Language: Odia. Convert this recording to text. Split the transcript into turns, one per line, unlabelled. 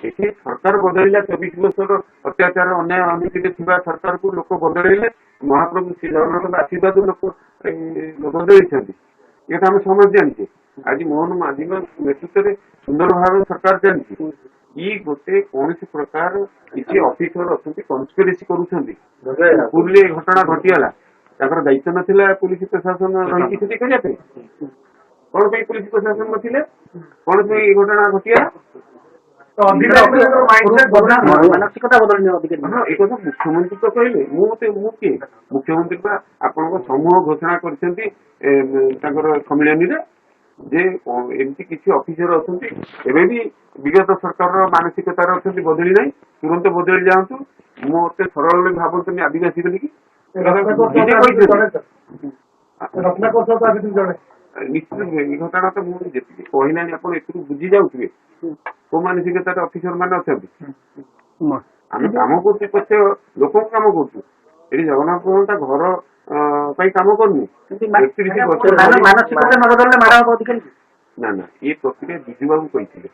ଏଠି ସରକାର ବଦଳିଲା 24 ବର୍ଷର ଅତ୍ୟାଚାର ଅନ୍ୟାୟ ଅନୀତିରେ ଥିବା ସରକାରକୁ ଲୋକ ବଦଳେଇଲେ। ମହାପ୍ରଭୁ ଶ୍ରୀ ଜଗନ୍ନାଥଙ୍କ ଆଶୀର୍ବାଦ ଲୋକ ବଦଳେଇଛନ୍ତି। ଏଟା ଆମେ ସମସ୍ତେ ଜାଣିଛେ। ଆଜି ମୋହନ ମାଝୀଙ୍କ ନେତୃତ୍ୱରେ ସୁନ୍ଦର ଭାବରେ ସରକାର ଚାଲିଛି। ଗୋଟେ କୌଣସି ପ୍ରକାର କିଛି ଅଫିସର ଅଛନ୍ତି କନସ୍ପିରେସି କରୁଛନ୍ତି। ପୁରୀରେ ଘଟଣା ଘଟିଗଲା, ତାଙ୍କର ଦାୟିତ୍ୱ ନଥିଲା ପୁଲିସ ପ୍ରଶାସନ ରହିଛି ସେଠି କରିବା ପାଇଁ। କଣ ପାଇଁ ପୁଲିସ ପ୍ରଶାସନ ନଥିଲେ? କଣ ପାଇଁ ଏଇ ଘଟଣା ଘଟିଗଲା?
ମାନସିକତା ବଦଳିନି ଅଧିକାରୀ।
ଏ କଥା ମୁଖ୍ୟମନ୍ତ୍ରୀ ତ କହିଲେ। ମୁଁ କିଏ? ମୁଖ୍ୟମନ୍ତ୍ରୀ ବା ଆପଣଙ୍କ ସମୂହ ଘୋଷଣା କରିଛନ୍ତି ତାଙ୍କର ସମ୍ମିଳନୀରେ ଯେ ଏମିତି କିଛି ଅଫିସର ଅଛନ୍ତି ଏବେ ବି ବିଗତ ସରକାରର ମାନସିକତାର ଅଛନ୍ତି, ବଦଳି ନାହିଁ, ତୁରନ୍ତ ବଦଳି ଯାଆନ୍ତୁ। ମୁଁ ମତେ ସରଳ ଭାବନ୍ତୁନି ଆଦିବାସୀ ବୋଲିକି। ନିଶ୍ଚିତ ଏଇ ଘଟଣା ତ ମୁଁ ଯେତିକି କହିଲାନି ଆପଣ ଏଥିରୁ ବୁଝି ଯାଉଥିବେ କୋଉ ମାନସିକତାର ଅଫିସର ମାନେ ଅଛନ୍ତି। ଆମେ କାମ କରୁଛୁ, ପ୍ରତ୍ୟେକ ଲୋକଙ୍କୁ କାମ କରୁଛୁ। ଏଠି ଜଗନ୍ନାଥ ତା ଘର ପାଇଁ କାମ କରୁନି। ନା ନା, ଏ ପ୍ରକ୍ରିୟା ବିଜୁ ବାବୁ କହିଥିଲେ।